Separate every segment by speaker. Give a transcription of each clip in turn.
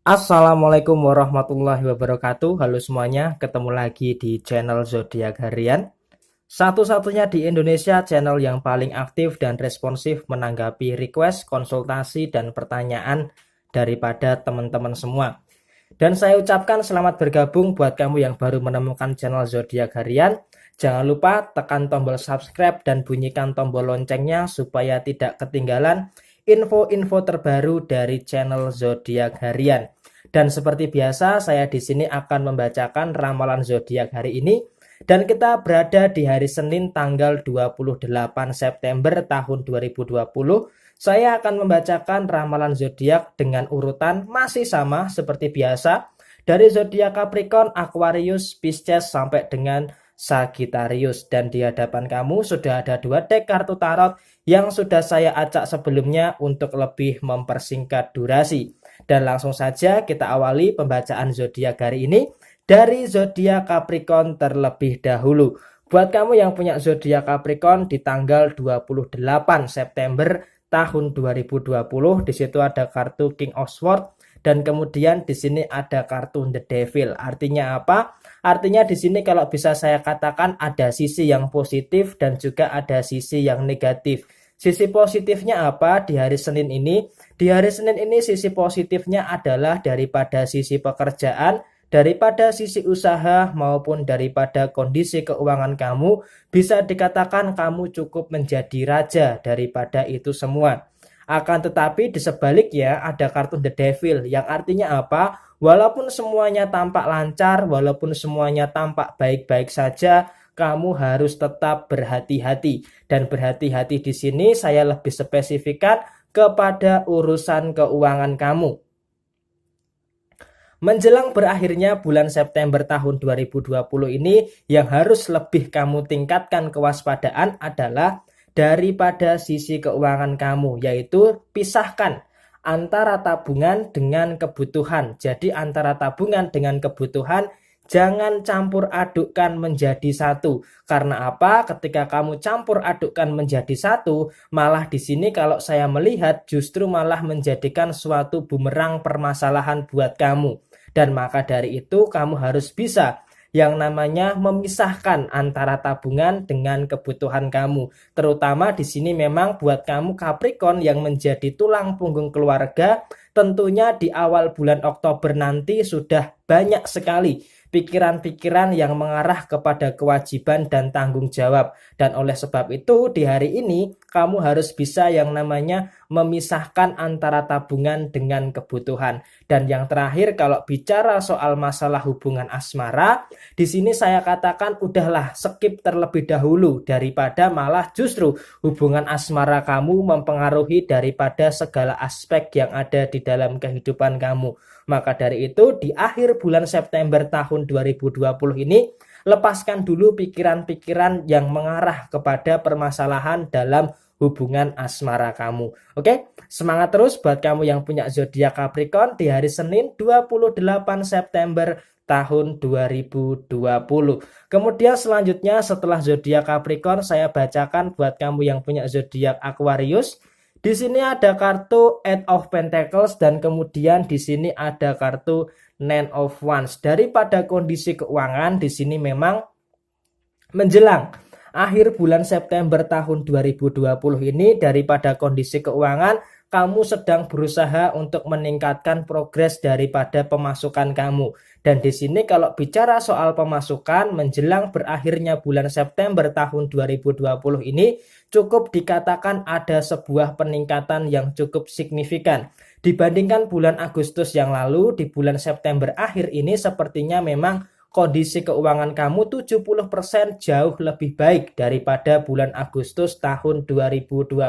Speaker 1: Assalamualaikum warahmatullahi wabarakatuh. Halo semuanya, ketemu lagi di channel Zodiak Harian. Satu-satunya di Indonesia channel yang paling aktif dan responsif menanggapi request, konsultasi, dan pertanyaan daripada teman-teman semua. Dan saya ucapkan selamat bergabung buat kamu yang baru menemukan channel Zodiak Harian. Jangan lupa tekan tombol subscribe dan bunyikan tombol loncengnya supaya tidak ketinggalan info-info terbaru dari channel Zodiak Harian. Dan seperti biasa, saya di sini akan membacakan ramalan zodiak hari ini. Dan kita berada di hari Senin tanggal 28 September tahun 2020. Saya akan membacakan ramalan zodiak dengan urutan masih sama seperti biasa. Dari zodiak Capricorn, Aquarius, Pisces sampai dengan Sagittarius. Dan di hadapan kamu sudah ada 2 deck kartu tarot yang sudah saya acak sebelumnya untuk lebih mempersingkat durasi. Dan langsung saja kita awali pembacaan zodiak hari ini dari zodiak Capricorn terlebih dahulu. Buat kamu yang punya zodiak Capricorn di tanggal 28 September tahun 2020, di situ ada kartu King of Swords dan kemudian di sini ada kartu The Devil. Artinya apa? Artinya di sini kalau bisa saya katakan ada sisi yang positif dan juga ada sisi yang negatif. Sisi positifnya apa di hari Senin ini? Di hari Senin ini sisi positifnya adalah daripada sisi pekerjaan, daripada sisi usaha maupun daripada kondisi keuangan kamu, bisa dikatakan kamu cukup menjadi raja daripada itu semua. Akan tetapi di sebaliknya ada kartu The Devil yang artinya apa? Walaupun semuanya tampak lancar, walaupun semuanya tampak baik-baik saja, kamu harus tetap berhati-hati. Dan berhati-hati di sini saya lebih spesifikkan kepada urusan keuangan kamu. Menjelang berakhirnya bulan September tahun 2020 ini, yang harus lebih kamu tingkatkan kewaspadaan adalah daripada sisi keuangan kamu, yaitu pisahkan antara tabungan dengan kebutuhan. Jadi antara tabungan dengan kebutuhan jangan campur adukkan menjadi satu. Karena apa? Ketika kamu campur adukkan menjadi satu, malah di sini kalau saya melihat justru malah menjadikan suatu bumerang permasalahan buat kamu. Dan maka dari itu kamu harus bisa yang namanya memisahkan antara tabungan dengan kebutuhan kamu. Terutama di sini memang buat kamu Capricorn yang menjadi tulang punggung keluarga, tentunya di awal bulan Oktober nanti sudah banyak sekali pikiran-pikiran yang mengarah kepada kewajiban dan tanggung jawab. Dan oleh sebab itu di hari ini kamu harus bisa yang namanya memisahkan antara tabungan dengan kebutuhan. Dan yang terakhir kalau bicara soal masalah hubungan asmara, di sini saya katakan udahlah skip terlebih dahulu daripada malah justru hubungan asmara kamu mempengaruhi daripada segala aspek yang ada di dalam kehidupan kamu. Maka dari itu di akhir bulan September tahun 2020 ini lepaskan dulu pikiran-pikiran yang mengarah kepada permasalahan dalam hubungan asmara kamu. Oke, semangat terus buat kamu yang punya zodiak Capricorn di hari Senin 28 September tahun 2020. Kemudian selanjutnya setelah zodiak Capricorn saya bacakan buat kamu yang punya zodiak Aquarius. Di sini ada kartu Eight of Pentacles dan kemudian di sini ada kartu Nine of Wands. Daripada kondisi keuangan di sini memang menjelang akhir bulan September tahun 2020 ini daripada kondisi keuangan kamu sedang berusaha untuk meningkatkan progres daripada pemasukan kamu. Dan di sini kalau bicara soal pemasukan menjelang berakhirnya bulan September tahun 2020 ini cukup dikatakan ada sebuah peningkatan yang cukup signifikan. Dibandingkan bulan Agustus yang lalu, di bulan September akhir ini sepertinya memang kondisi keuangan kamu 70% jauh lebih baik daripada bulan Agustus tahun 2020.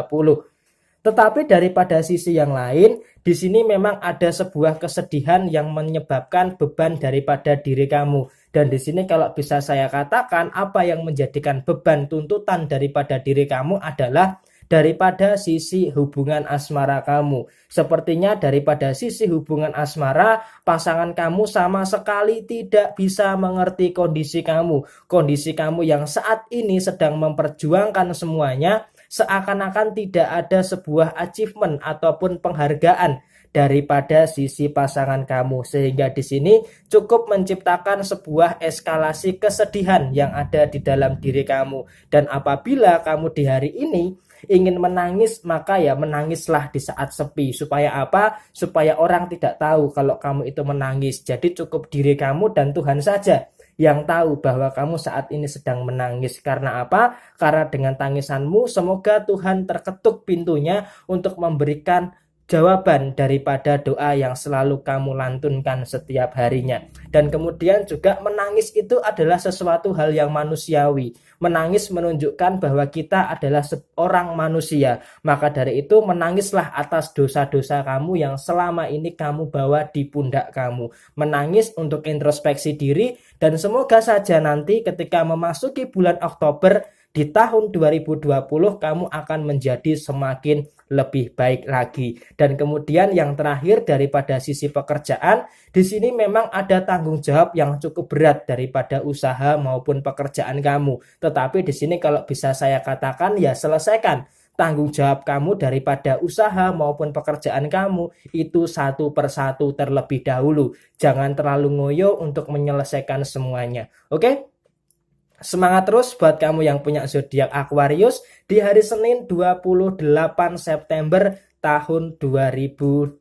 Speaker 1: Tetapi daripada sisi yang lain, di sini memang ada sebuah kesedihan yang menyebabkan beban daripada diri kamu. Dan di sini kalau bisa saya katakan apa yang menjadikan beban tuntutan daripada diri kamu adalah daripada sisi hubungan asmara kamu. Sepertinya daripada sisi hubungan asmara, pasangan kamu sama sekali tidak bisa mengerti kondisi kamu. Kondisi kamu yang saat ini sedang memperjuangkan semuanya, seakan-akan tidak ada sebuah achievement ataupun penghargaan daripada sisi pasangan kamu. Sehingga di sini cukup menciptakan sebuah eskalasi kesedihan yang ada di dalam diri kamu. Dan apabila kamu di hari ini ingin menangis, maka ya menangislah di saat sepi. Supaya apa? Supaya orang tidak tahu kalau kamu itu menangis. Jadi cukup diri kamu dan Tuhan saja yang tahu bahwa kamu saat ini sedang menangis. Karena apa? Karena dengan tangisanmu semoga Tuhan terketuk pintunya untuk memberikan jawaban daripada doa yang selalu kamu lantunkan setiap harinya. Dan kemudian juga menangis itu adalah sesuatu hal yang manusiawi. Menangis menunjukkan bahwa kita adalah seorang manusia. Maka dari itu menangislah atas dosa-dosa kamu yang selama ini kamu bawa di pundak kamu. Menangis untuk introspeksi diri, dan semoga saja nanti ketika memasuki bulan Oktober di tahun 2020 kamu akan menjadi semakin lebih baik lagi. Dan kemudian yang terakhir daripada sisi pekerjaan, di sini memang ada tanggung jawab yang cukup berat daripada usaha maupun pekerjaan kamu. Tetapi di sini kalau bisa saya katakan ya selesaikan tanggung jawab kamu daripada usaha maupun pekerjaan kamu itu satu persatu terlebih dahulu. Jangan terlalu ngoyo untuk menyelesaikan semuanya. Oke? Semangat terus buat kamu yang punya zodiak Aquarius di hari Senin 28 September tahun 2020.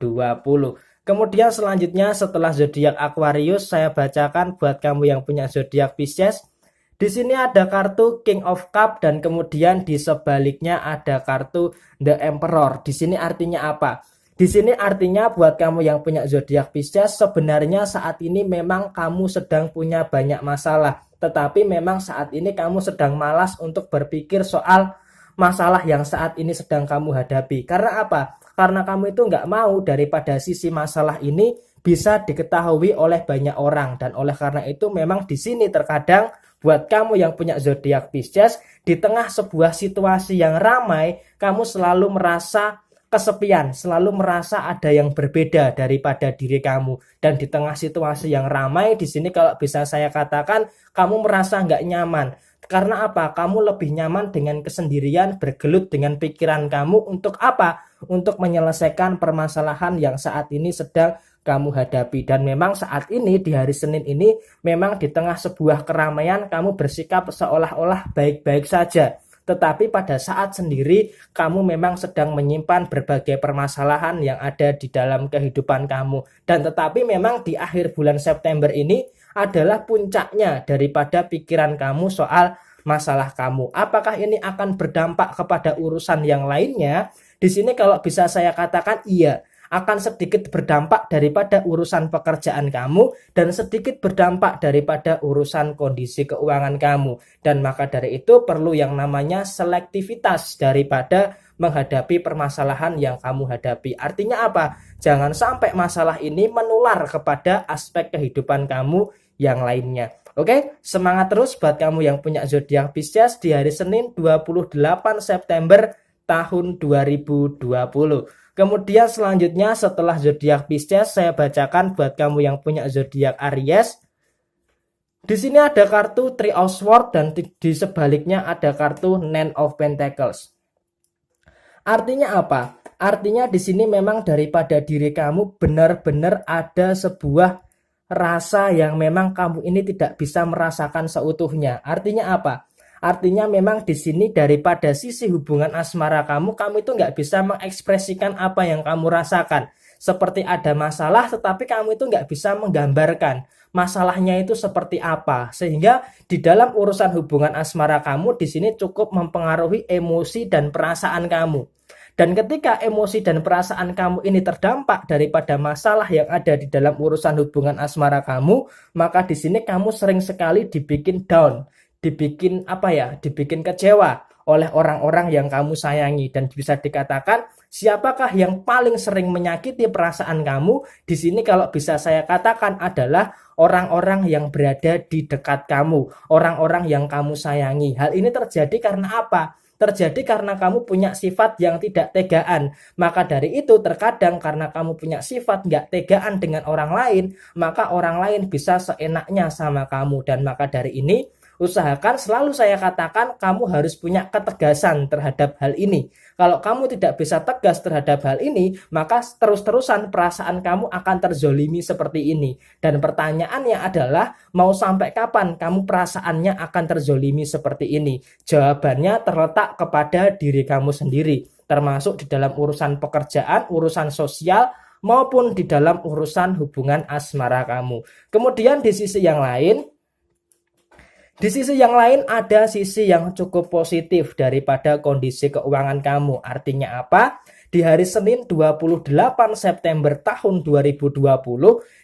Speaker 1: Kemudian selanjutnya setelah zodiak Aquarius saya bacakan buat kamu yang punya zodiak Pisces. Di sini ada kartu King of Cup dan kemudian di sebaliknya ada kartu The Emperor. Di sini artinya apa? Di sini artinya buat kamu yang punya zodiak Pisces, sebenarnya saat ini memang kamu sedang punya banyak masalah. Tetapi memang saat ini kamu sedang malas untuk berpikir soal masalah yang saat ini sedang kamu hadapi. Karena apa? Karena kamu itu nggak mau daripada sisi masalah ini bisa diketahui oleh banyak orang. Dan oleh karena itu memang di sini terkadang buat kamu yang punya zodiak Pisces, di tengah sebuah situasi yang ramai, kamu selalu merasa kesepian, selalu merasa ada yang berbeda daripada diri kamu. Dan di tengah situasi yang ramai, di sini kalau bisa saya katakan, kamu merasa nggak nyaman. Karena apa? Kamu lebih nyaman dengan kesendirian, bergelut dengan pikiran kamu. Untuk apa? Untuk menyelesaikan permasalahan yang saat ini sedang kamu hadapi. Dan memang saat ini, di hari Senin ini, memang di tengah sebuah keramaian, kamu bersikap seolah-olah baik-baik saja. Tetapi pada saat sendiri kamu memang sedang menyimpan berbagai permasalahan yang ada di dalam kehidupan kamu. Dan tetapi memang di akhir bulan September ini adalah puncaknya daripada pikiran kamu soal masalah kamu. Apakah ini akan berdampak kepada urusan yang lainnya? Di sini kalau bisa saya katakan iya, akan sedikit berdampak daripada urusan pekerjaan kamu dan sedikit berdampak daripada urusan kondisi keuangan kamu. Dan maka dari itu perlu yang namanya selektivitas daripada menghadapi permasalahan yang kamu hadapi. Artinya apa? Jangan sampai masalah ini menular kepada aspek kehidupan kamu yang lainnya. Oke, semangat terus buat kamu yang punya zodiak Pisces di hari Senin 28 September tahun 2020. Kemudian selanjutnya setelah zodiak Pisces saya bacakan buat kamu yang punya zodiak Aries. Di sini ada kartu Three of Swords dan di sebaliknya ada kartu Nine of Pentacles. Artinya apa? Artinya di sini memang daripada diri kamu benar-benar ada sebuah rasa yang memang kamu ini tidak bisa merasakan seutuhnya. Artinya apa? Artinya memang di sini daripada sisi hubungan asmara kamu itu nggak bisa mengekspresikan apa yang kamu rasakan. Seperti ada masalah tetapi kamu itu nggak bisa menggambarkan masalahnya itu seperti apa. Sehingga di dalam urusan hubungan asmara kamu di sini cukup mempengaruhi emosi dan perasaan kamu. Dan ketika emosi dan perasaan kamu ini terdampak daripada masalah yang ada di dalam urusan hubungan asmara kamu, maka di sini kamu sering sekali dibikin down. Dibikin dibikin kecewa oleh orang-orang yang kamu sayangi. Dan bisa dikatakan siapakah yang paling sering menyakiti perasaan kamu? Di sini kalau bisa saya katakan adalah orang-orang yang berada di dekat kamu, orang-orang yang kamu sayangi. Hal ini terjadi karena apa? Terjadi karena kamu punya sifat yang tidak tegaan. Maka dari itu terkadang karena kamu punya sifat nggak tegaan dengan orang lain, maka orang lain bisa seenaknya sama kamu. Dan maka dari ini Usahakan selalu saya katakan kamu harus punya ketegasan terhadap hal ini. Kalau kamu tidak bisa tegas terhadap hal ini, maka terus-terusan perasaan kamu akan terzolimi seperti ini. Dan pertanyaannya adalah, mau sampai kapan kamu perasaannya akan terzolimi seperti ini? Jawabannya terletak kepada diri kamu sendiri, termasuk di dalam urusan pekerjaan, urusan sosial, maupun di dalam urusan hubungan asmara kamu. Kemudian di sisi yang lain, ada sisi yang cukup positif daripada kondisi keuangan kamu. Artinya apa? Di hari Senin 28 September tahun 2020,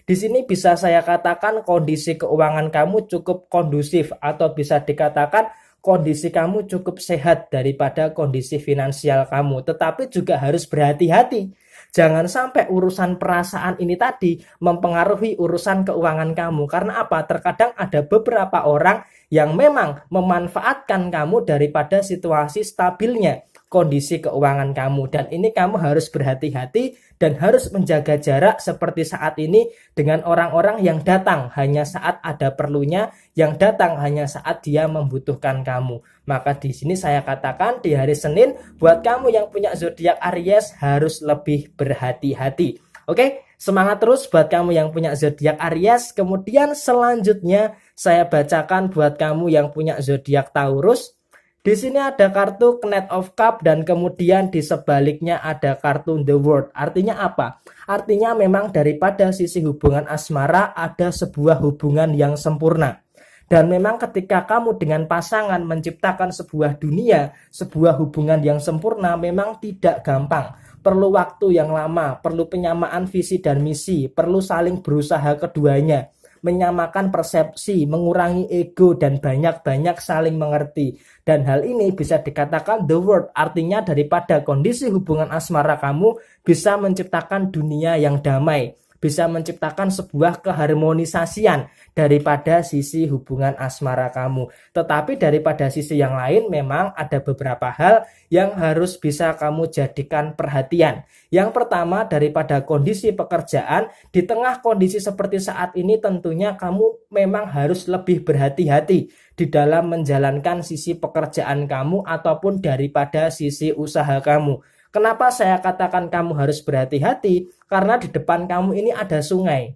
Speaker 1: di sini bisa saya katakan kondisi keuangan kamu cukup kondusif, atau bisa dikatakan kondisi kamu cukup sehat daripada kondisi finansial kamu. Tetapi juga harus berhati-hati. Jangan sampai urusan perasaan ini tadi mempengaruhi urusan keuangan kamu. Karena apa? Terkadang ada beberapa orang yang memang memanfaatkan kamu daripada situasi stabilnya kondisi keuangan kamu. Dan ini kamu harus berhati-hati dan harus menjaga jarak seperti saat ini dengan orang-orang yang datang hanya saat ada perlunya, yang datang hanya saat dia membutuhkan kamu. Maka di sini saya katakan di hari Senin buat kamu yang punya zodiak Aries harus lebih berhati-hati. Oke, semangat terus buat kamu yang punya zodiak Aries. Kemudian selanjutnya saya bacakan buat kamu yang punya zodiak Taurus. Di sini ada kartu Knight of Cup dan kemudian di sebaliknya ada kartu The World. Artinya apa? Artinya memang daripada sisi hubungan asmara ada sebuah hubungan yang sempurna. Dan memang ketika kamu dengan pasangan menciptakan sebuah dunia, sebuah hubungan yang sempurna memang tidak gampang. Perlu waktu yang lama, perlu penyamaan visi dan misi, perlu saling berusaha keduanya, menyamakan persepsi, mengurangi ego, dan banyak-banyak saling mengerti. Dan hal ini bisa dikatakan the world, artinya daripada kondisi hubungan asmara kamu bisa menciptakan dunia yang damai, bisa menciptakan sebuah keharmonisasian daripada sisi hubungan asmara kamu. Tetapi daripada sisi yang lain memang ada beberapa hal yang harus bisa kamu jadikan perhatian. Yang pertama, daripada kondisi pekerjaan, di tengah kondisi seperti saat ini tentunya kamu memang harus lebih berhati-hati di dalam menjalankan sisi pekerjaan kamu ataupun daripada sisi usaha kamu. Kenapa saya katakan kamu harus berhati-hati? Karena di depan kamu ini ada sungai.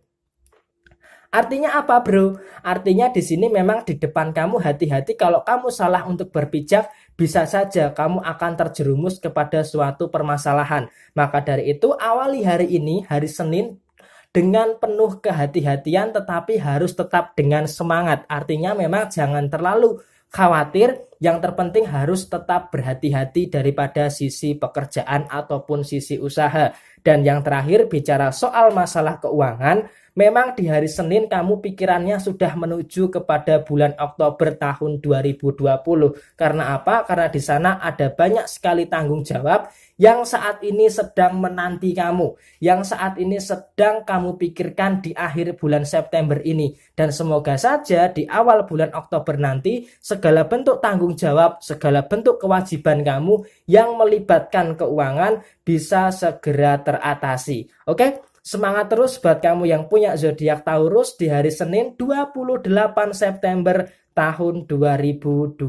Speaker 1: Artinya apa, bro? Artinya di sini memang di depan kamu hati-hati, kalau kamu salah untuk berpijak, bisa saja kamu akan terjerumus kepada suatu permasalahan. Maka dari itu awali hari ini, hari Senin, dengan penuh kehati-hatian tetapi harus tetap dengan semangat. Artinya memang jangan terlalu khawatir, yang terpenting harus tetap berhati-hati daripada sisi pekerjaan ataupun sisi usaha. Dan yang terakhir, bicara soal masalah keuangan, memang di hari Senin kamu pikirannya sudah menuju kepada bulan Oktober tahun 2020. Karena apa? Karena di sana ada banyak sekali tanggung jawab yang saat ini sedang menanti kamu, yang saat ini sedang kamu pikirkan di akhir bulan September ini. Dan semoga saja di awal bulan Oktober nanti segala bentuk tanggung jawab, segala bentuk kewajiban kamu yang melibatkan keuangan bisa segera teratasi. Oke? Semangat terus buat kamu yang punya zodiak Taurus di hari Senin 28 September tahun 2020.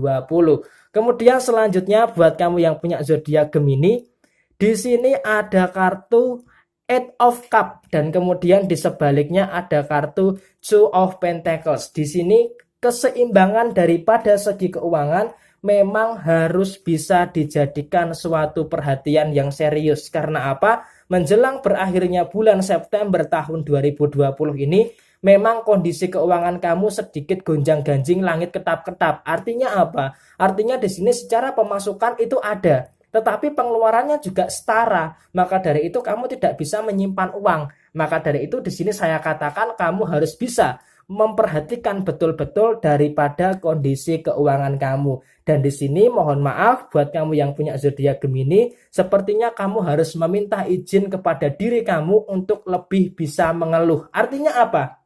Speaker 1: Kemudian selanjutnya buat kamu yang punya zodiak Gemini, di sini ada kartu Eight of Cup dan kemudian di sebaliknya ada kartu Two of Pentacles. Di sini keseimbangan daripada segi keuangan memang harus bisa dijadikan suatu perhatian yang serius. Karena apa? Menjelang berakhirnya bulan September tahun 2020 ini, memang kondisi keuangan kamu sedikit gonjang-ganjing, langit ketap-ketap. Artinya apa? Artinya di sini secara pemasukan itu ada, tetapi pengeluarannya juga setara. Maka dari itu kamu tidak bisa menyimpan uang. Maka dari itu di sini saya katakan kamu harus bisa memperhatikan betul-betul daripada kondisi keuangan kamu. Dan di sini mohon maaf buat kamu yang punya zodiak Gemini, sepertinya kamu harus meminta izin kepada diri kamu untuk lebih bisa mengeluh. Artinya apa?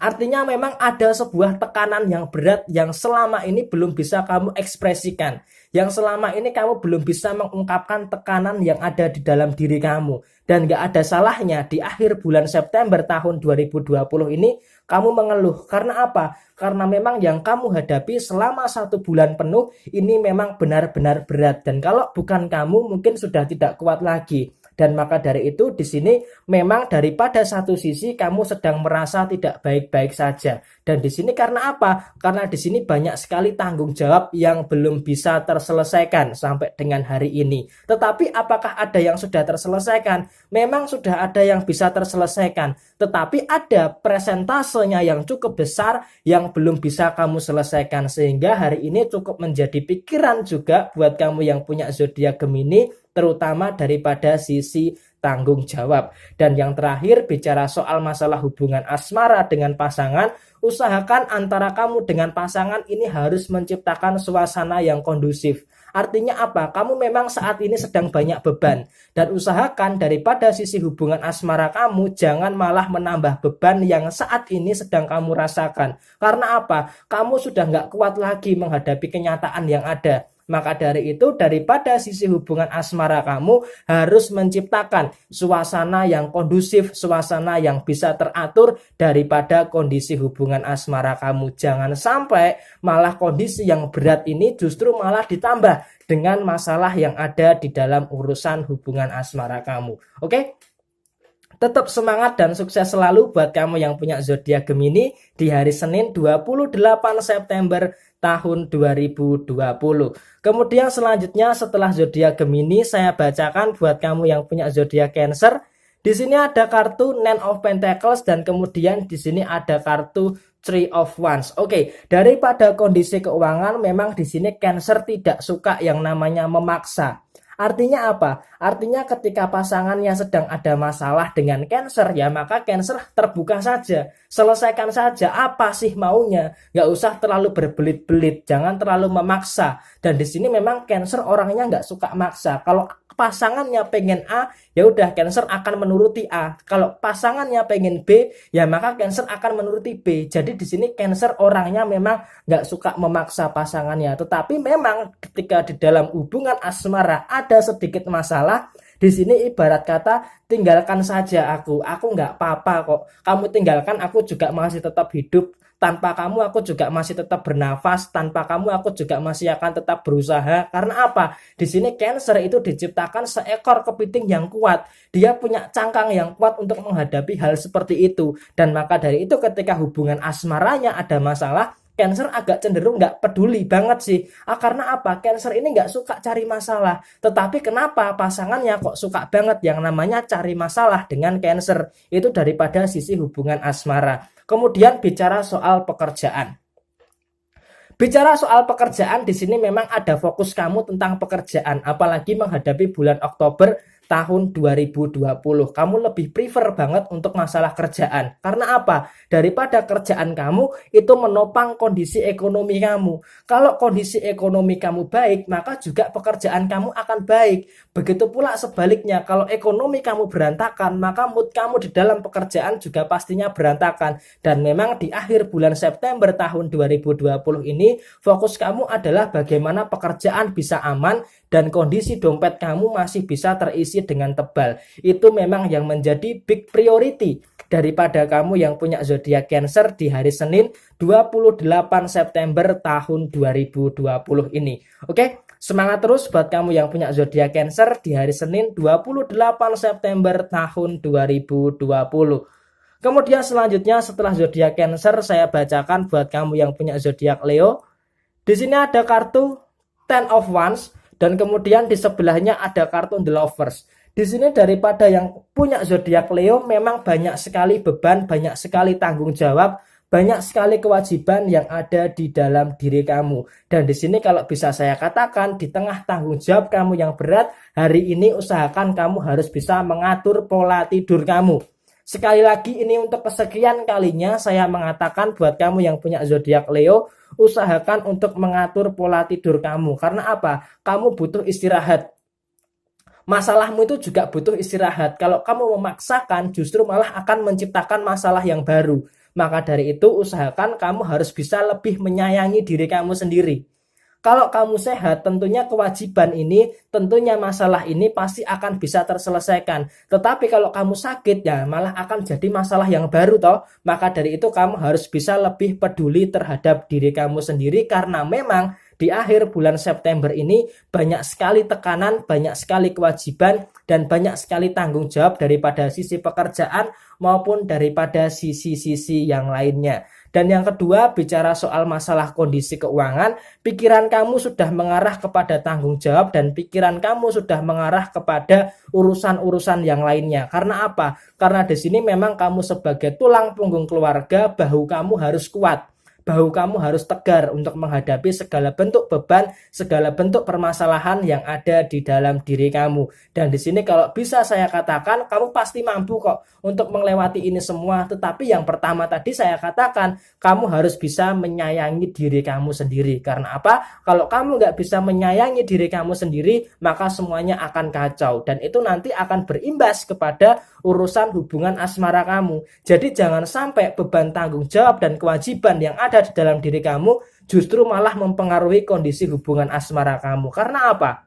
Speaker 1: Artinya memang ada sebuah tekanan yang berat yang selama ini belum bisa kamu ekspresikan. Yang selama ini kamu belum bisa mengungkapkan tekanan yang ada di dalam diri kamu. Dan gak ada salahnya di akhir bulan September tahun 2020 ini kamu mengeluh. Karena apa? Karena memang yang kamu hadapi selama 1 bulan penuh ini memang benar-benar berat. Dan kalau bukan kamu mungkin sudah tidak kuat lagi. Dan maka dari itu di sini memang daripada satu sisi kamu sedang merasa tidak baik-baik saja. Dan di sini karena apa? Karena di sini banyak sekali tanggung jawab yang belum bisa terselesaikan sampai dengan hari ini. Tetapi apakah ada yang sudah terselesaikan? Memang sudah ada yang bisa terselesaikan. Tetapi ada presentasenya yang cukup besar yang belum bisa kamu selesaikan. Sehingga hari ini cukup menjadi pikiran juga buat kamu yang punya zodiak Gemini, terutama daripada sisi tanggung jawab. Dan yang terakhir, bicara soal masalah hubungan asmara dengan pasangan, usahakan antara kamu dengan pasangan ini harus menciptakan suasana yang kondusif. Artinya apa? Kamu memang saat ini sedang banyak beban. Dan usahakan daripada sisi hubungan asmara kamu, jangan malah menambah beban yang saat ini sedang kamu rasakan. Karena apa? Kamu sudah nggak kuat lagi menghadapi kenyataan yang ada. Maka dari itu daripada sisi hubungan asmara kamu harus menciptakan suasana yang kondusif, suasana yang bisa teratur daripada kondisi hubungan asmara kamu. Jangan sampai malah kondisi yang berat ini justru malah ditambah dengan masalah yang ada di dalam urusan hubungan asmara kamu. Oke? Tetap semangat dan sukses selalu buat kamu yang punya zodiak Gemini di hari Senin 28 September tahun 2020. Kemudian selanjutnya setelah zodiak Gemini saya bacakan buat kamu yang punya zodiak Cancer. Di sini ada kartu Nine of Pentacles dan kemudian di sini ada kartu Three of Wands. Oke, daripada kondisi keuangan memang di sini Cancer tidak suka yang namanya memaksa. Artinya apa? Artinya ketika pasangannya sedang ada masalah dengan Cancer, ya maka Cancer terbuka saja. Selesaikan saja apa sih maunya. Nggak usah terlalu berbelit-belit, jangan terlalu memaksa. Dan di sini memang Cancer orangnya nggak suka maksa. Kalau pasangannya pengen A, ya udah Cancer akan menuruti A. Kalau pasangannya pengen B, ya maka Cancer akan menuruti B. Jadi di sini Cancer orangnya memang nggak suka memaksa pasangannya. Tetapi memang ketika di dalam hubungan asmara ada sedikit masalah, di sini ibarat kata tinggalkan saja aku nggak apa-apa kok. Kamu tinggalkan aku juga masih tetap hidup. Tanpa kamu aku juga masih tetap bernafas, tanpa kamu aku juga masih akan tetap berusaha. Karena apa? Di sini Cancer itu diciptakan seekor kepiting yang kuat. Dia punya cangkang yang kuat untuk menghadapi hal seperti itu. Dan maka dari itu ketika hubungan asmaranya ada masalah, Cancer agak cenderung nggak peduli banget sih. Karena apa? Cancer ini nggak suka cari masalah. Tetapi kenapa pasangannya kok suka banget yang namanya cari masalah dengan Cancer? Itu daripada sisi hubungan asmara. Kemudian bicara soal pekerjaan. Bicara soal pekerjaan di sini memang ada fokus kamu tentang pekerjaan, apalagi menghadapi bulan Oktober tahun 2020. Kamu lebih prefer banget untuk masalah kerjaan. Karena apa? Daripada kerjaan kamu itu menopang kondisi ekonomi kamu. Kalau kondisi ekonomi kamu baik, maka juga pekerjaan kamu akan baik. Begitu pula sebaliknya, kalau ekonomi kamu berantakan, maka mood kamu di dalam pekerjaan juga pastinya berantakan. Dan memang di akhir bulan September tahun 2020 ini, fokus kamu adalah bagaimana pekerjaan bisa aman dan kondisi dompet kamu masih bisa terisi dengan tebal. Itu memang yang menjadi big priority daripada kamu yang punya zodiak Cancer di hari Senin 28 September tahun 2020 ini. Oke, semangat terus buat kamu yang punya zodiak Cancer di hari Senin 28 September tahun 2020. Kemudian selanjutnya setelah zodiak Cancer saya bacakan buat kamu yang punya zodiak Leo. Di sini ada kartu Ten of Wands dan kemudian di sebelahnya ada kartu The Lovers. Di sini daripada yang punya zodiak Leo memang banyak sekali beban, banyak sekali tanggung jawab, banyak sekali kewajiban yang ada di dalam diri kamu. Dan di sini kalau bisa saya katakan di tengah tanggung jawab kamu yang berat, hari ini usahakan kamu harus bisa mengatur pola tidur kamu. Sekali lagi ini untuk kesekian kalinya saya mengatakan buat kamu yang punya zodiak Leo, usahakan untuk mengatur pola tidur kamu. Karena apa? Kamu butuh istirahat. Masalahmu itu juga butuh istirahat. Kalau kamu memaksakan justru malah akan menciptakan masalah yang baru. Maka dari itu usahakan kamu harus bisa lebih menyayangi diri kamu sendiri. Kalau kamu sehat, tentunya kewajiban ini, tentunya masalah ini pasti akan bisa terselesaikan. Tetapi kalau kamu sakit, ya malah akan jadi masalah yang baru toh. Maka dari itu kamu harus bisa lebih peduli terhadap diri kamu sendiri, karena memang di akhir bulan September ini banyak sekali tekanan, banyak sekali kewajiban, dan banyak sekali tanggung jawab daripada sisi pekerjaan maupun daripada sisi-sisi yang lainnya. Dan yang kedua, bicara soal masalah kondisi keuangan, pikiran kamu sudah mengarah kepada tanggung jawab dan pikiran kamu sudah mengarah kepada urusan-urusan yang lainnya. Karena apa? Karena di sini memang kamu sebagai tulang punggung keluarga, bahu kamu harus kuat. Bahu kamu harus tegar untuk menghadapi segala bentuk beban, segala bentuk permasalahan yang ada di dalam diri kamu. Dan di sini kalau bisa saya katakan, kamu pasti mampu kok untuk melewati ini semua. Tetapi yang pertama tadi saya katakan, kamu harus bisa menyayangi diri kamu sendiri. Karena apa? Kalau kamu nggak bisa menyayangi diri kamu sendiri, maka semuanya akan kacau. Dan itu nanti akan berimbas kepada urusan hubungan asmara kamu. Jadi jangan sampai beban tanggung jawab dan kewajiban yang ada di dalam diri kamu justru malah mempengaruhi kondisi hubungan asmara kamu. Karena apa?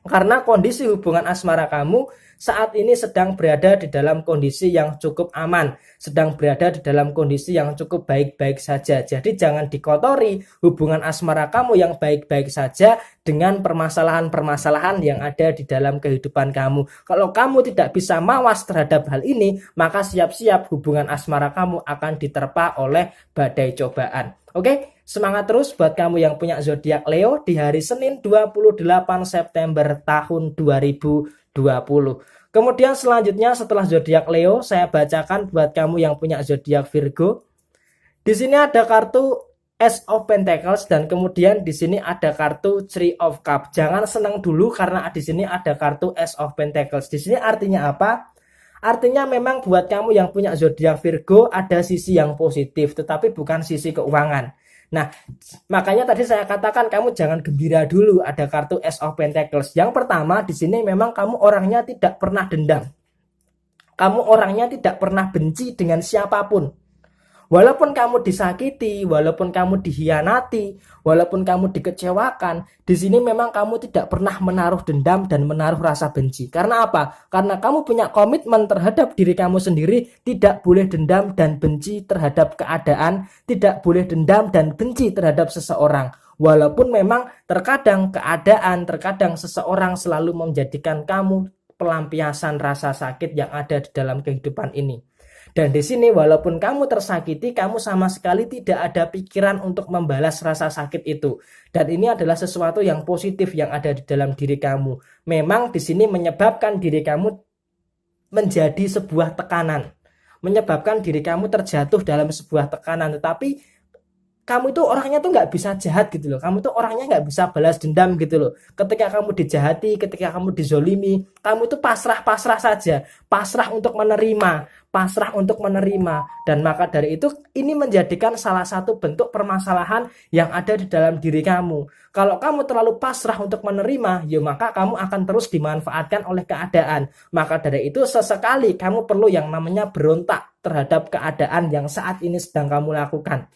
Speaker 1: Karena kondisi hubungan asmara kamu saat ini sedang berada di dalam kondisi yang cukup aman, sedang berada di dalam kondisi yang cukup baik-baik saja. Jadi jangan dikotori hubungan asmara kamu yang baik-baik saja dengan permasalahan-permasalahan yang ada di dalam kehidupan kamu. Kalau kamu tidak bisa mawas terhadap hal ini, maka siap-siap hubungan asmara kamu akan diterpa oleh badai cobaan. Oke, semangat terus buat kamu yang punya zodiak Leo di hari Senin 28 September tahun 2020. Kemudian selanjutnya setelah zodiak Leo, saya bacakan buat kamu yang punya zodiak Virgo. Di sini ada kartu Ace of Pentacles dan kemudian di sini ada kartu Three of Cups. Jangan senang dulu karena di sini ada kartu Ace of Pentacles. Di sini artinya apa? Artinya memang buat kamu yang punya zodiak Virgo ada sisi yang positif, tetapi bukan sisi keuangan. Nah, makanya tadi saya katakan kamu jangan gembira dulu ada kartu Ace of Pentacles. Yang pertama di sini memang kamu orangnya tidak pernah dendam. Kamu orangnya tidak pernah benci dengan siapapun. Walaupun kamu disakiti, walaupun kamu dikhianati, walaupun kamu dikecewakan, di sini memang kamu tidak pernah menaruh dendam dan menaruh rasa benci. Karena apa? Karena kamu punya komitmen terhadap diri kamu sendiri, tidak boleh dendam dan benci terhadap keadaan, tidak boleh dendam dan benci terhadap seseorang. Walaupun memang terkadang keadaan, terkadang seseorang selalu menjadikan kamu pelampiasan rasa sakit yang ada di dalam kehidupan ini. Dan di sini walaupun kamu tersakiti, kamu sama sekali tidak ada pikiran untuk membalas rasa sakit itu. Dan ini adalah sesuatu yang positif yang ada di dalam diri kamu. Memang di sini menyebabkan diri kamu menjadi sebuah tekanan. Menyebabkan diri kamu terjatuh dalam sebuah tekanan. Tetapi kamu itu orangnya tuh nggak bisa jahat gitu loh. Kamu tuh orangnya nggak bisa balas dendam gitu loh. Ketika kamu dijahati, ketika kamu dizolimi, kamu itu pasrah-pasrah saja. Pasrah untuk menerima, pasrah untuk menerima. Dan maka dari itu ini menjadikan salah satu bentuk permasalahan yang ada di dalam diri kamu. Kalau kamu terlalu pasrah untuk menerima, ya maka kamu akan terus dimanfaatkan oleh keadaan. Maka dari itu sesekali kamu perlu yang namanya berontak terhadap keadaan yang saat ini sedang kamu lakukan.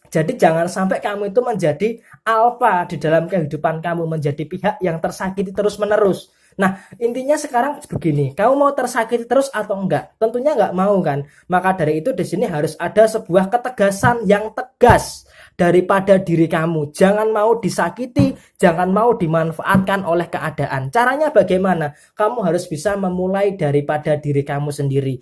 Speaker 1: Jadi jangan sampai kamu itu menjadi alfa di dalam kehidupan kamu, menjadi pihak yang tersakiti terus-menerus. Nah, intinya sekarang begini, kamu mau tersakiti terus atau enggak? Tentunya enggak mau kan? Maka dari itu di sini harus ada sebuah ketegasan yang tegas daripada diri kamu. Jangan mau disakiti, jangan mau dimanfaatkan oleh keadaan. Caranya bagaimana? Kamu harus bisa memulai daripada diri kamu sendiri.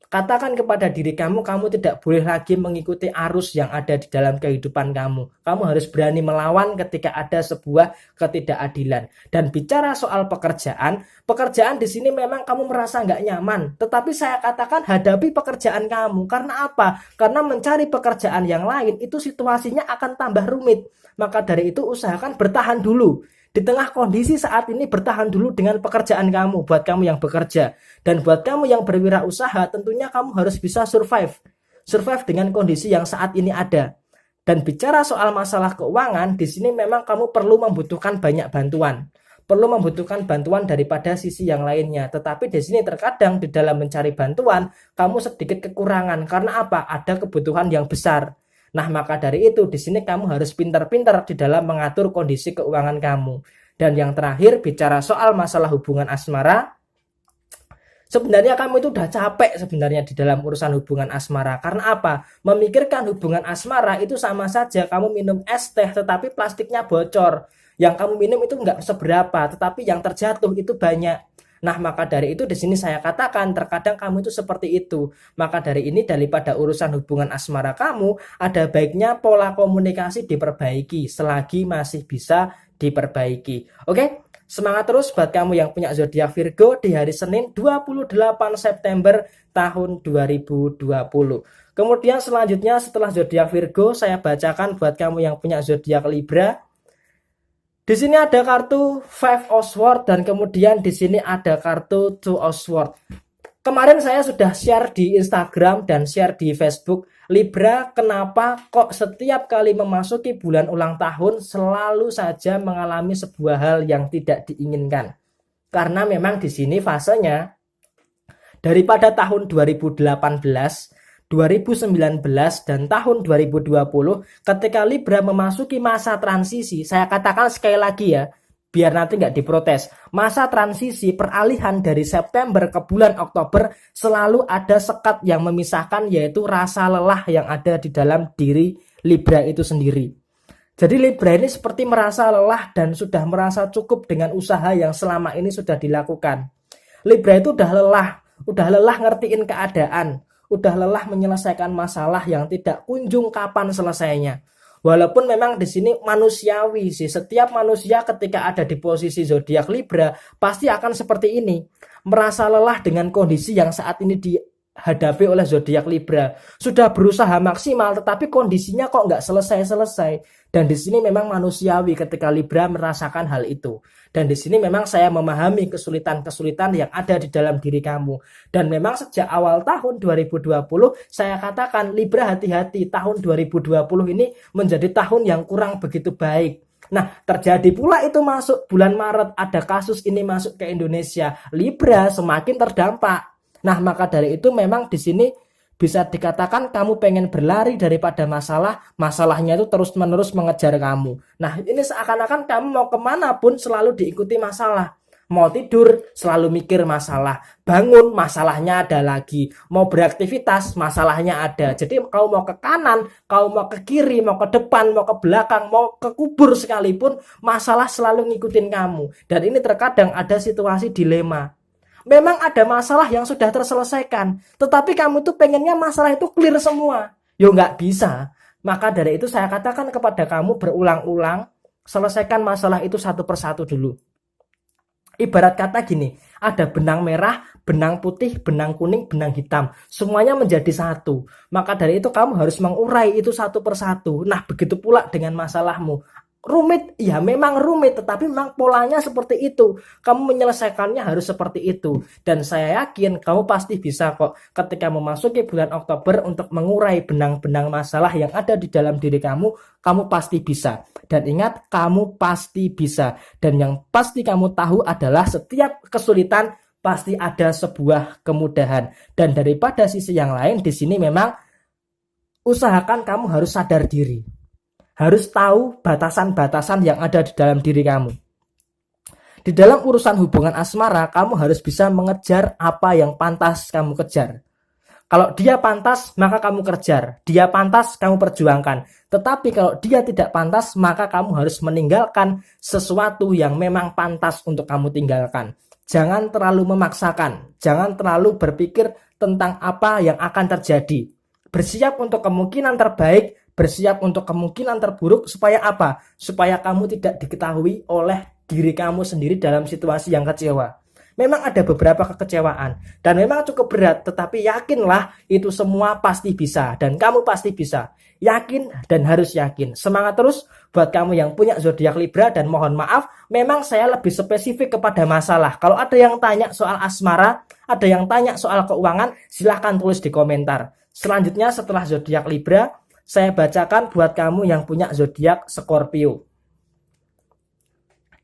Speaker 1: Katakan kepada diri kamu, kamu tidak boleh lagi mengikuti arus yang ada di dalam kehidupan kamu. Kamu harus berani melawan ketika ada sebuah ketidakadilan. Dan bicara soal pekerjaan di sini memang kamu merasa nggak nyaman. Tetapi saya katakan hadapi pekerjaan kamu. Karena apa? Karena mencari pekerjaan yang lain itu situasinya akan tambah rumit. Maka dari itu usahakan bertahan dulu. Di tengah kondisi saat ini bertahan dulu dengan pekerjaan kamu, buat kamu yang bekerja. Dan buat kamu yang berwirausaha, tentunya kamu harus bisa survive. Survive dengan kondisi yang saat ini ada. Dan bicara soal masalah keuangan, di sini memang kamu perlu membutuhkan banyak bantuan. perlu membutuhkan bantuan daripada sisi yang lainnya. Tetapi di sini terkadang di dalam mencari bantuan kamu sedikit kekurangan. Karena apa? Ada kebutuhan yang besar. Nah, maka dari itu di sini kamu harus pintar-pintar di dalam mengatur kondisi keuangan kamu. Dan yang terakhir, bicara soal masalah hubungan asmara, sebenarnya kamu itu udah capek sebenarnya di dalam urusan hubungan asmara. Karena apa? Memikirkan hubungan asmara itu sama saja kamu minum es teh tetapi plastiknya bocor. Yang kamu minum itu nggak seberapa, tetapi yang terjatuh itu banyak. Nah, maka dari itu di sini saya katakan terkadang kamu itu seperti itu. Maka dari ini daripada urusan hubungan asmara kamu, ada baiknya pola komunikasi diperbaiki selagi masih bisa diperbaiki. Oke? Semangat terus buat kamu yang punya zodiak Virgo di hari Senin 28 September tahun 2020. Kemudian selanjutnya setelah zodiak Virgo, saya bacakan buat kamu yang punya zodiak Libra. Di sini ada kartu Five of Swords dan kemudian di sini ada kartu Two of Swords. Kemarin saya sudah share di Instagram dan share di Facebook. Libra, kenapa kok setiap kali memasuki bulan ulang tahun selalu saja mengalami sebuah hal yang tidak diinginkan? Karena memang di sini fasenya daripada tahun 2018, 2019 dan tahun 2020 ketika Libra memasuki masa transisi, saya katakan sekali lagi ya, biar nanti nggak diprotes. Masa transisi peralihan dari September ke bulan Oktober selalu ada sekat yang memisahkan, yaitu rasa lelah yang ada di dalam diri Libra itu sendiri. Jadi Libra ini seperti merasa lelah dan sudah merasa cukup dengan usaha yang selama ini sudah dilakukan. Libra itu udah lelah ngertiin keadaan, udah lelah menyelesaikan masalah yang tidak kunjung kapan selesainya. Walaupun memang di sini manusiawi sih, setiap manusia ketika ada di posisi zodiak Libra pasti akan seperti ini, merasa lelah dengan kondisi yang saat ini dihadapi oleh zodiak Libra. Sudah berusaha maksimal tetapi kondisinya kok nggak selesai-selesai. Dan di sini memang manusiawi ketika Libra merasakan hal itu. Dan di sini memang saya memahami kesulitan-kesulitan yang ada di dalam diri kamu. Dan memang sejak awal tahun 2020 saya katakan Libra hati-hati, tahun 2020 ini menjadi tahun yang kurang begitu baik. Nah, terjadi pula itu masuk bulan Maret, ada kasus ini masuk ke Indonesia. Libra semakin terdampak. Nah, maka dari itu memang di sini bisa dikatakan kamu pengen berlari daripada masalah, masalahnya itu terus-menerus mengejar kamu. Nah, ini seakan-akan kamu mau kemana pun selalu diikuti masalah. Mau tidur, selalu mikir masalah. Bangun, masalahnya ada lagi. Mau beraktivitas, masalahnya ada. Jadi kau mau ke kanan, kau mau ke kiri, mau ke depan, mau ke belakang, mau ke kubur sekalipun, masalah selalu ngikutin kamu. Dan ini terkadang ada situasi dilema. Memang ada masalah yang sudah terselesaikan, tetapi kamu tuh pengennya masalah itu clear semua. Yo nggak bisa. Maka dari itu saya katakan kepada kamu berulang-ulang, selesaikan masalah itu satu persatu dulu. Ibarat kata gini, ada benang merah, benang putih, benang kuning, benang hitam. Semuanya menjadi satu. Maka dari itu kamu harus mengurai itu satu persatu. Nah, begitu pula dengan masalahmu. Rumit, ya memang rumit, tetapi memang polanya seperti itu. Kamu menyelesaikannya harus seperti itu. Dan saya yakin kamu pasti bisa kok ketika memasuki bulan Oktober untuk mengurai benang-benang masalah yang ada di dalam diri kamu, kamu pasti bisa. Dan ingat, kamu pasti bisa. Dan yang pasti kamu tahu adalah setiap kesulitan pasti ada sebuah kemudahan. Dan daripada sisi yang lain, di sini memang usahakan kamu harus sadar diri. Harus tahu batasan-batasan yang ada di dalam diri kamu. Di dalam urusan hubungan asmara, kamu harus bisa mengejar apa yang pantas kamu kejar. Kalau dia pantas, maka kamu kejar. Dia pantas, kamu perjuangkan. Tetapi kalau dia tidak pantas, maka kamu harus meninggalkan sesuatu yang memang pantas untuk kamu tinggalkan. Jangan terlalu memaksakan. Jangan terlalu berpikir tentang apa yang akan terjadi. Bersiap untuk kemungkinan terbaik, bersiap untuk kemungkinan terburuk, supaya apa? Supaya kamu tidak diketahui oleh diri kamu sendiri dalam situasi yang kecewa. Memang ada beberapa kekecewaan dan memang cukup berat, tetapi yakinlah itu semua pasti bisa dan kamu pasti bisa. Yakin dan harus yakin. Semangat terus buat kamu yang punya zodiak Libra, dan mohon maaf memang saya lebih spesifik kepada masalah. Kalau ada yang tanya soal asmara, ada yang tanya soal keuangan, silahkan tulis di komentar. Selanjutnya setelah zodiak Libra, saya bacakan buat kamu yang punya zodiak Scorpio.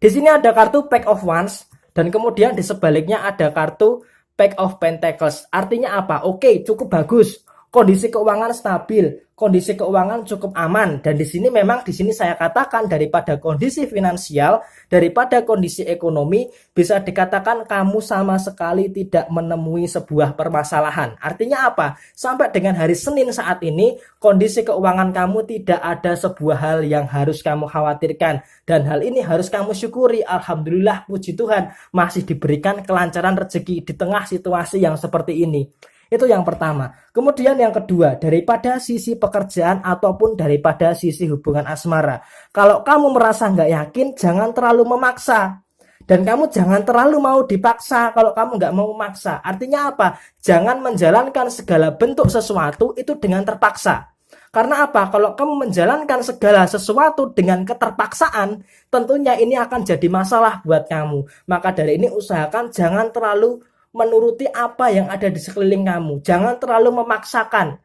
Speaker 1: Di sini ada kartu Pack of Wands dan kemudian di sebaliknya ada kartu Pack of Pentacles. Artinya apa? Oke, cukup bagus. Kondisi keuangan stabil, kondisi keuangan cukup aman, dan di sini memang saya katakan daripada kondisi finansial, daripada kondisi ekonomi, bisa dikatakan kamu sama sekali tidak menemui sebuah permasalahan. Artinya apa? Sampai dengan hari Senin saat ini, kondisi keuangan kamu tidak ada sebuah hal yang harus kamu khawatirkan, dan hal ini harus kamu syukuri. Alhamdulillah, puji Tuhan, masih diberikan kelancaran rezeki di tengah situasi yang seperti ini. Itu yang pertama. Kemudian yang kedua, daripada sisi pekerjaan ataupun daripada sisi hubungan asmara. Kalau kamu merasa nggak yakin, jangan terlalu memaksa. Dan kamu jangan terlalu mau dipaksa kalau kamu nggak mau memaksa. Artinya apa? Jangan menjalankan segala bentuk sesuatu itu dengan terpaksa. Karena apa? Kalau kamu menjalankan segala sesuatu dengan keterpaksaan, tentunya ini akan jadi masalah buat kamu. Maka dari ini usahakan jangan terlalu menuruti apa yang ada di sekeliling kamu. Jangan terlalu memaksakan.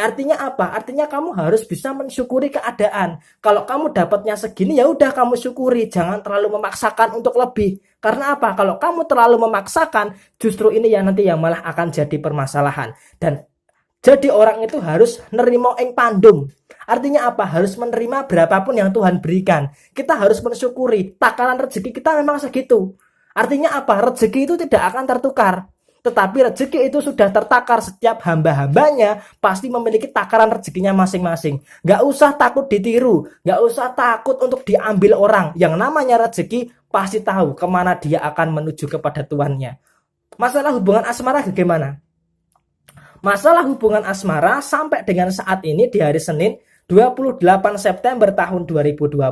Speaker 1: Artinya apa? Artinya kamu harus bisa mensyukuri keadaan. Kalau kamu dapatnya segini, ya udah kamu syukuri. Jangan terlalu memaksakan untuk lebih. Karena apa? Kalau kamu terlalu memaksakan, justru ini yang nanti yang malah akan jadi permasalahan. Dan jadi orang itu harus nerimo ing pandum. Artinya apa? Harus menerima berapapun yang Tuhan berikan. Kita harus mensyukuri. Takaran rezeki kita memang segitu. Artinya apa? Rezeki itu tidak akan tertukar. Tetapi rezeki itu sudah tertakar. Setiap hamba-hambanya pasti memiliki takaran rezekinya masing-masing. Gak usah takut ditiru. Gak usah takut untuk diambil orang. Yang namanya rezeki pasti tahu kemana dia akan menuju kepada tuannya. Masalah hubungan asmara bagaimana? Masalah hubungan asmara sampai dengan saat ini di hari Senin 28 September tahun 2020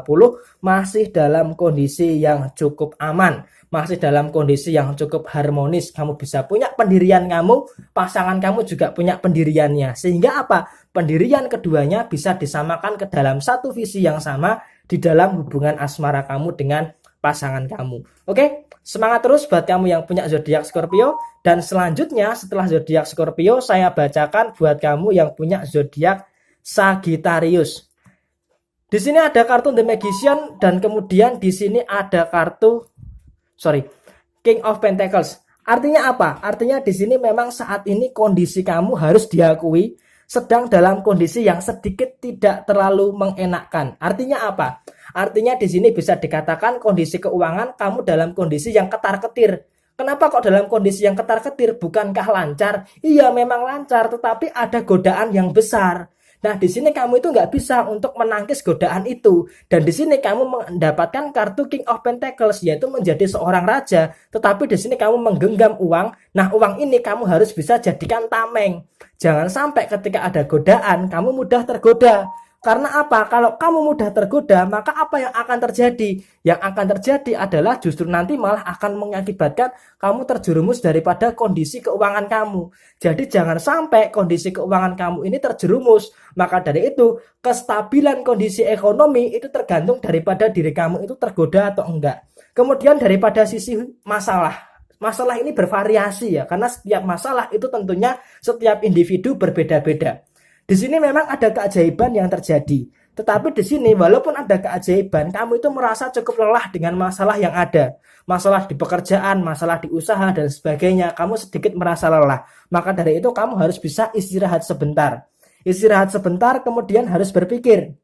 Speaker 1: masih dalam kondisi yang cukup aman. Masih dalam kondisi yang cukup harmonis. Kamu bisa punya pendirian kamu, pasangan kamu juga punya pendiriannya. Sehingga apa? Pendirian keduanya bisa disamakan ke dalam satu visi yang sama di dalam hubungan asmara kamu dengan pasangan kamu. Oke, semangat terus buat kamu yang punya zodiak Scorpio. Dan selanjutnya setelah zodiak Scorpio, saya bacakan buat kamu yang punya zodiak Sagittarius. Di sini ada kartu The Magician dan kemudian di sini ada kartu King of Pentacles. Artinya apa? Artinya di sini memang saat ini kondisi kamu harus diakui sedang dalam kondisi yang sedikit tidak terlalu mengenakkan. Artinya apa? Artinya di sini bisa dikatakan kondisi keuangan kamu dalam kondisi yang ketar-ketir. Kenapa kok dalam kondisi yang ketar-ketir? Bukankah lancar? Iya, memang lancar, tetapi ada godaan yang besar. Nah, di sini kamu itu nggak bisa untuk menangkis godaan itu. Dan di sini kamu mendapatkan kartu King of Pentacles, yaitu menjadi seorang raja. Tetapi di sini kamu menggenggam uang. Nah, uang ini kamu harus bisa jadikan tameng. Jangan sampai ketika ada godaan, kamu mudah tergoda. Karena apa? Kalau kamu mudah tergoda, maka apa yang akan terjadi? Yang akan terjadi adalah justru nanti malah akan mengakibatkan kamu terjerumus daripada kondisi keuangan kamu. Jadi jangan sampai kondisi keuangan kamu ini terjerumus. Maka dari itu, kestabilan kondisi ekonomi itu tergantung daripada diri kamu itu tergoda atau enggak. Kemudian daripada sisi masalah. Masalah ini bervariasi ya, karena setiap masalah itu tentunya setiap individu berbeda-beda. Di sini memang ada keajaiban yang terjadi. Tetapi di sini walaupun ada keajaiban, kamu itu merasa cukup lelah dengan masalah yang ada. Masalah di pekerjaan, masalah di usaha dan sebagainya. Kamu sedikit merasa lelah. Maka dari itu kamu harus bisa istirahat sebentar. Istirahat sebentar kemudian harus berpikir.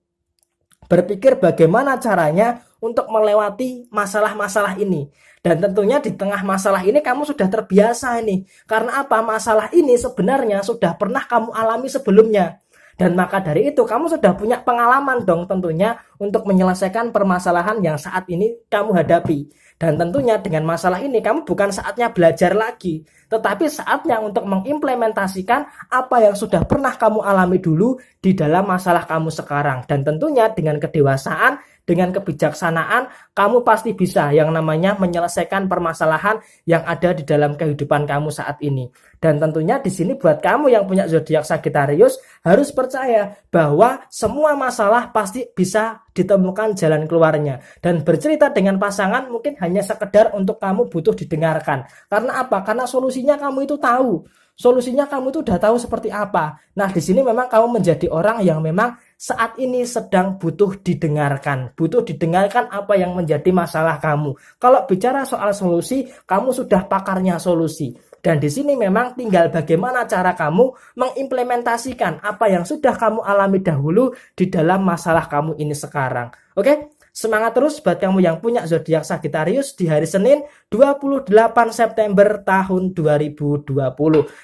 Speaker 1: Berpikir bagaimana caranya untuk melewati masalah-masalah ini. Dan tentunya di tengah masalah ini kamu sudah terbiasa ini. Karena apa? Masalah ini sebenarnya sudah pernah kamu alami sebelumnya. Dan maka dari itu kamu sudah punya pengalaman dong tentunya untuk menyelesaikan permasalahan yang saat ini kamu hadapi. Dan tentunya dengan masalah ini kamu bukan saatnya belajar lagi, tetapi saatnya untuk mengimplementasikan apa yang sudah pernah kamu alami dulu di dalam masalah kamu sekarang. Dan tentunya dengan kedewasaan, dengan kebijaksanaan, kamu pasti bisa yang namanya menyelesaikan permasalahan yang ada di dalam kehidupan kamu saat ini. Dan tentunya di sini buat kamu yang punya zodiak Sagittarius harus percaya bahwa semua masalah pasti bisa ditemukan jalan keluarnya. Dan bercerita dengan pasangan mungkin hanya sekedar untuk kamu butuh didengarkan. Karena apa? Karena solusinya kamu itu tahu. Solusinya kamu itu udah tahu seperti apa. Nah, di sini memang kamu menjadi orang yang memang saat ini sedang butuh didengarkan. Butuh didengarkan apa yang menjadi masalah kamu. Kalau bicara soal solusi, kamu sudah pakarnya solusi. Dan di sini memang tinggal bagaimana cara kamu mengimplementasikan apa yang sudah kamu alami dahulu di dalam masalah kamu ini sekarang. Oke? Semangat terus buat kamu yang punya zodiak Sagittarius di hari Senin 28 September tahun 2020.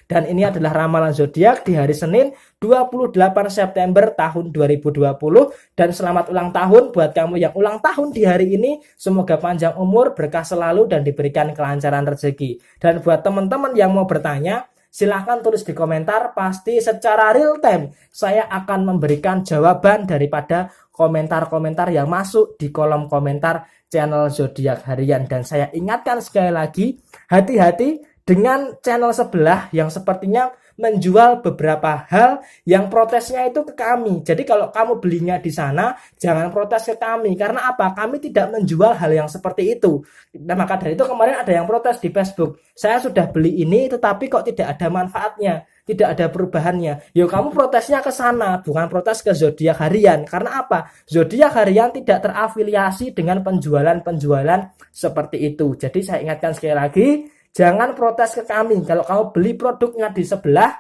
Speaker 1: Dan ini adalah ramalan zodiak di hari Senin 28 September tahun 2020. Dan selamat ulang tahun buat kamu yang ulang tahun di hari ini. Semoga panjang umur, berkah selalu, dan diberikan kelancaran rezeki. Dan buat teman-teman yang mau bertanya, silahkan tulis di komentar, pasti secara real time saya akan memberikan jawaban daripada komentar-komentar yang masuk di kolom komentar channel zodiak harian. Dan saya ingatkan sekali lagi, hati-hati dengan channel sebelah yang sepertinya menjual beberapa hal yang protesnya itu ke kami. Jadi kalau kamu belinya di sana, jangan protes ke kami. Karena apa? Kami tidak menjual hal yang seperti itu. Nah, maka dari itu kemarin ada yang protes di Facebook. Saya sudah beli ini tetapi kok tidak ada manfaatnya, tidak ada perubahannya. Yo, kamu protesnya ke sana, bukan protes ke zodiak harian. Karena apa? Zodiak harian tidak terafiliasi dengan penjualan-penjualan seperti itu. Jadi saya ingatkan sekali lagi, jangan protes ke kami. Kalau kamu beli produknya di sebelah,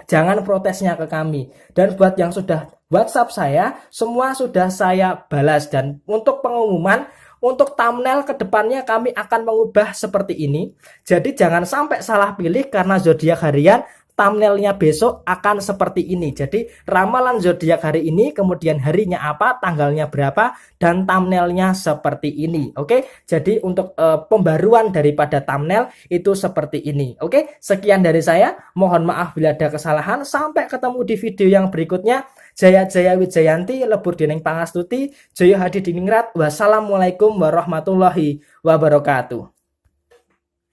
Speaker 1: jangan protesnya ke kami. Dan buat yang sudah WhatsApp saya, semua sudah saya balas. Dan untuk pengumuman, untuk thumbnail kedepannya kami akan mengubah seperti ini. Jadi jangan sampai salah pilih karena zodiak harian. Thumbnailnya besok akan seperti ini. Jadi ramalan zodiak hari ini, kemudian harinya apa, tanggalnya berapa, dan thumbnailnya seperti ini. Oke, jadi untuk pembaruan daripada thumbnail itu seperti ini. Oke, sekian dari saya. Mohon maaf bila ada kesalahan. Sampai ketemu di video yang berikutnya. Jaya Jaya Wijayanti, Lebur Dening Pangastuti, Jaya Hadi Diningrat. Wassalamualaikum warahmatullahi wabarakatuh.